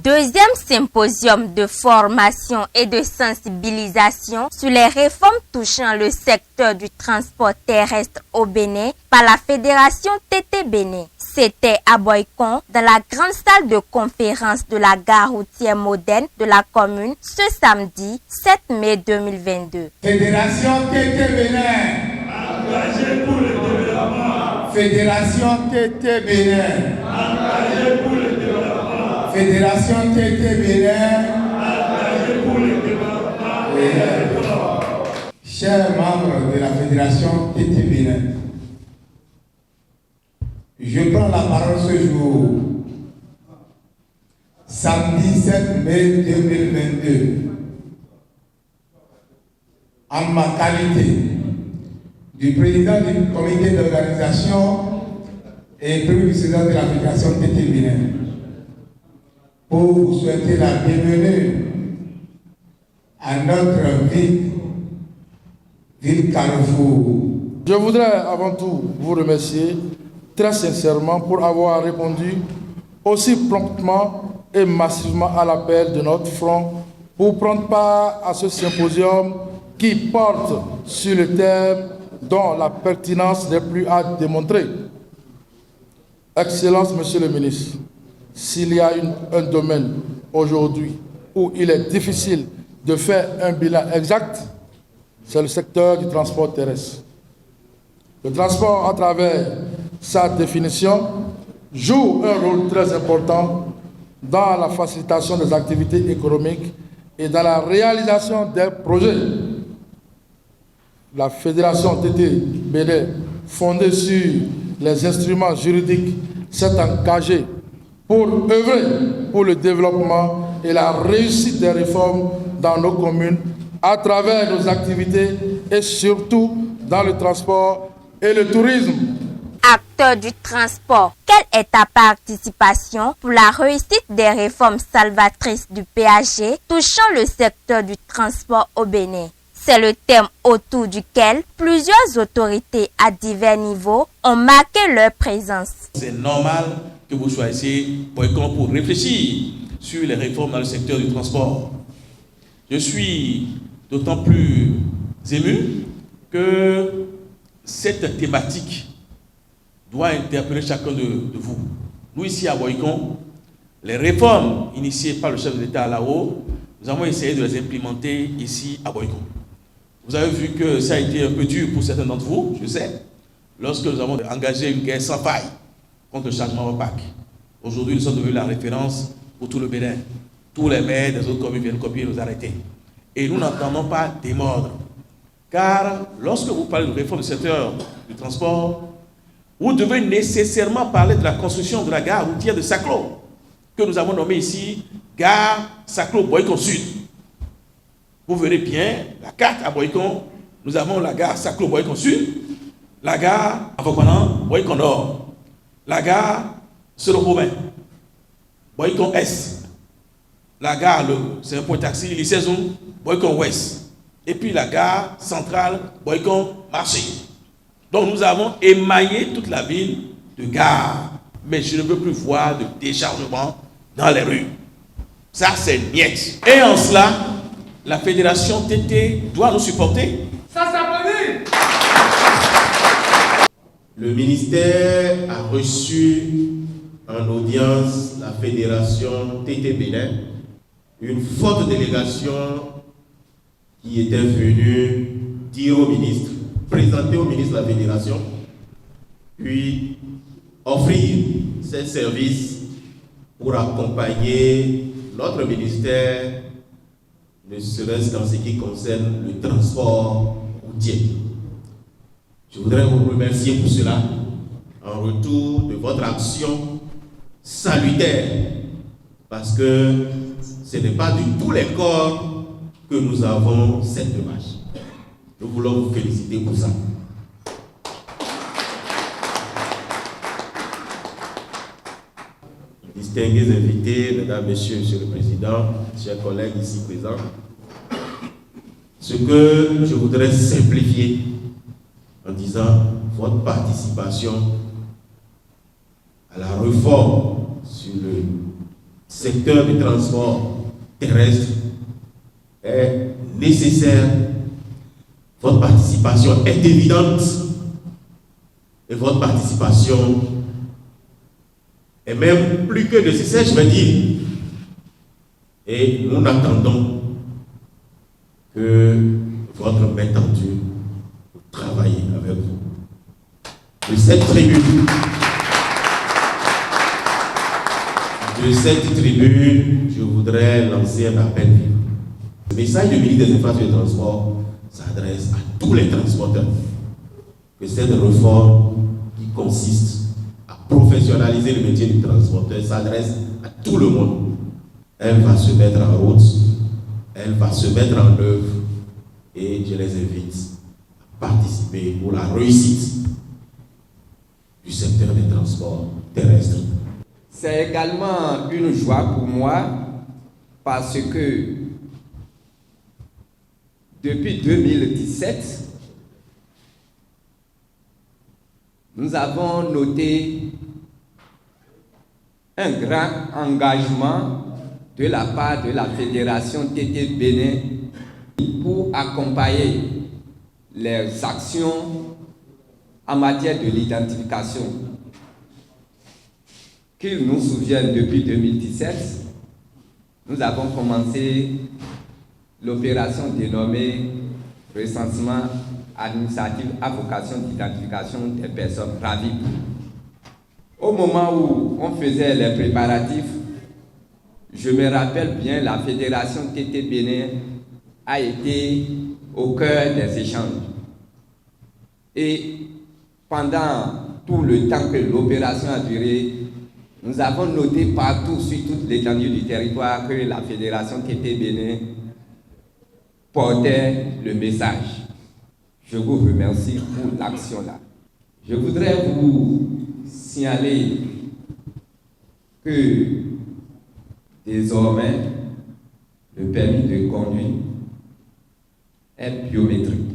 Deuxième symposium de formation et de sensibilisation sur les réformes touchant le secteur du transport terrestre au Bénin par la Fédération TT Bénin. C'était à Boycon, dans la grande salle de conférence de la gare routière moderne de la commune, ce samedi 7 mai 2022. Fédération TT Bénin, engagée pour le développement. Fédération TT Bénin, engagée pour le développement. Fédération TT Bénin, engagée pour le développement. Chers membres de la Fédération TT Bénin, je prends la parole ce jour, samedi 7 mai 2022, en ma qualité du président du comité d'organisation et premier vice-président de la Fédération TT Bénin, pour vous souhaiter la bienvenue à notre ville Carrefour. Je voudrais avant tout vous remercier très sincèrement pour avoir répondu aussi promptement et massivement à l'appel de notre front pour prendre part à ce symposium qui porte sur le thème dont la pertinence n'est plus à démontrer. Excellence, Monsieur le ministre, s'il y a un domaine aujourd'hui où il est difficile de faire un bilan exact, c'est le secteur du transport terrestre. Le transport, à travers sa définition, joue un rôle très important dans la facilitation des activités économiques et dans la réalisation des projets. La Fédération TT Bénin, fondée sur les instruments juridiques, s'est engagée pour œuvrer pour le développement et la réussite des réformes dans nos communes à travers nos activités et surtout dans le transport et le tourisme. Acteur du transport, quelle est ta participation pour la réussite des réformes salvatrices du PAG touchant le secteur du transport au Bénin? C'est le thème autour duquel plusieurs autorités à divers niveaux ont marqué leur présence. C'est normal que vous choisissiez Boycon pour réfléchir sur les réformes dans le secteur du transport. Je suis d'autant plus ému que cette thématique doit interpeller chacun de vous. Nous, ici à Boycon, les réformes initiées par le chef de l'État là-haut, nous avons essayé de les implémenter ici à Boycon. Vous avez vu que ça a été un peu dur pour certains d'entre vous, je sais, lorsque nous avons engagé une guerre sans faille contre le changement opaque. Aujourd'hui, nous sommes devenus la référence pour tout le Bénin. Tous les maires des autres communes viennent copier et nous arrêter. Et nous n'entendons pas démordre. Car lorsque vous parlez de réforme du secteur du transport, vous devez nécessairement parler de la construction de la gare routière de Saclo, que nous avons nommée ici gare Saclo-Boycon Sud. Vous verrez bien la carte à Boycon. Nous avons la gare Saclo-Boycon Sud, la gare Boycon Nord, la gare Seropomain, Boycon Est, la gare, c'est un point taxi, Lycézoum, Boycon Ouest, et puis la gare centrale Boycon Marché. Donc nous avons émaillé toute la ville de gares, mais je ne veux plus voir de déchargement dans les rues. Ça, c'est niette. Et en cela, la Fédération TT doit nous supporter. Ça s'applaudit. Le ministère a reçu en audience la Fédération TT Bénin, une forte délégation qui était venue dire au ministre, présenter au ministre de la Fédération, puis offrir ses services pour accompagner notre ministère, ne serait-ce qu'en ce qui concerne le transport routier. Je voudrais vous remercier pour cela, en retour de votre action salutaire, parce que ce n'est pas de tous les corps que nous avons cette démarche. Nous voulons vous féliciter pour ça. Distingués invités, mesdames, messieurs, monsieur le président, chers collègues ici présents, ce que je voudrais simplifier en disant votre participation à la réforme sur le secteur du transport terrestre est nécessaire. Votre participation est évidente et votre participation est même plus que nécessaire, je veux dire. Et nous n'attendons que votre main tendue pour travailler avec vous. De cette tribune, je voudrais lancer un appel. Le message du ministre des Infrastructures et des Transports s'adresse à tous les transporteurs. Que cette réforme qui consiste à professionnaliser le métier du transporteur s'adresse à tout le monde. Elle va se mettre en route, elle va se mettre en œuvre et je les invite à participer pour la réussite du secteur des transports terrestres. C'est également une joie pour moi parce que depuis 2017, nous avons noté un grand engagement de la part de la Fédération TT Bénin pour accompagner les actions en matière de l'identification. Qu'ils nous souviennent, depuis 2017, nous avons commencé l'opération dénommée recensement administratif à vocation d'identification des personnes ravies. Au moment où on faisait les préparatifs, je me rappelle bien, la Fédération TT Bénin a été au cœur des échanges. Et pendant tout le temps que l'opération a duré, nous avons noté partout, sur toute l'étendue du territoire, que la Fédération TT Bénin portait le message. Je vous remercie pour l'action-là. Je voudrais vous signaler que désormais, le permis de conduire est biométrique.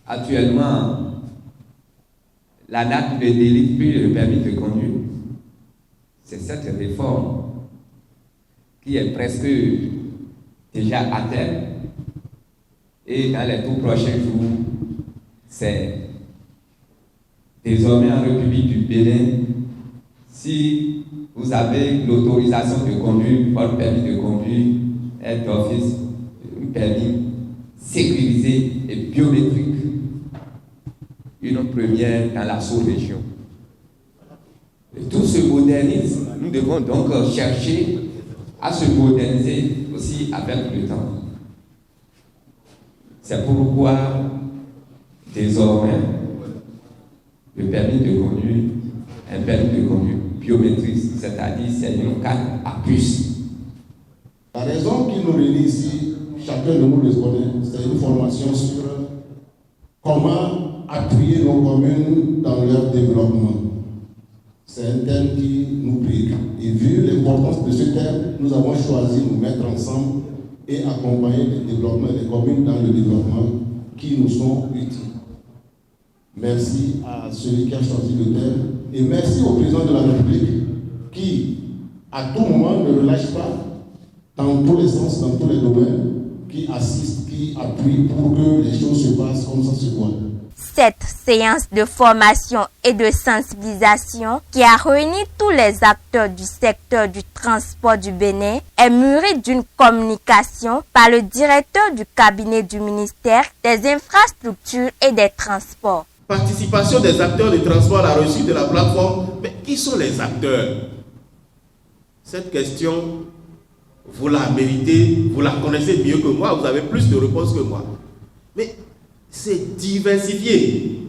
Actuellement, la date ne délivre plus le permis de conduire. C'est cette réforme qui est presque déjà à terme. Et dans les tout prochains jours, c'est désormais en République du Bénin, si vous avez l'autorisation de conduire, votre permis de conduire est d'office un permis sécurisé et biométrique. Une première dans la sous-région. Et tout se modernise. Nous devons donc chercher à se moderniser aussi avec le temps. C'est pourquoi, désormais, le permis de conduire, un permis de conduire biométrique, c'est-à-dire c'est une carte à puce. La raison qui nous réunit ici, chacun de nous le connaît, c'est une formation sur comment appuyer nos communes dans leur développement. C'est un thème qui nous préoccupe. Et vu l'importance de ce thème, nous avons choisi de nous mettre ensemble et accompagner le développement des communes dans le développement qui nous sont utiles. Merci à celui qui a choisi le thème et merci au président de la République qui, à tout moment, ne relâche pas dans tous les sens, dans tous les domaines, qui assiste, qui appuie pour que les choses se passent comme ça se doit. Cette séance de formation et de sensibilisation qui a réuni tous les acteurs du secteur du transport du Bénin est mûrie d'une communication par le directeur du cabinet du ministère des Infrastructures et des Transports. Participation des acteurs du transport à la réussite de la plateforme. Mais qui sont les acteurs? Cette question, vous la méritez, vous la connaissez mieux que moi, vous avez plus de réponses que moi. Mais c'est diversifié.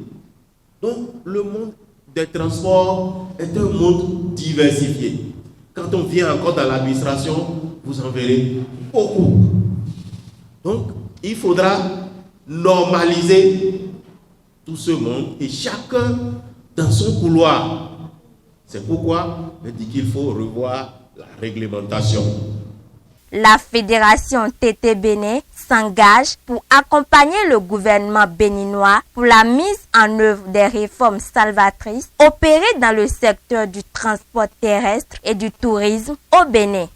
Donc, le monde des transports est un monde diversifié. Quand on vient encore dans l'administration, vous en verrez beaucoup. Donc, il faudra normaliser tout ce monde et chacun dans son couloir. C'est pourquoi je dis qu'il faut revoir la réglementation. La Fédération TT Bénin s'engage pour accompagner le gouvernement béninois pour la mise en œuvre des réformes salvatrices opérées dans le secteur du transport terrestre et du tourisme au Bénin.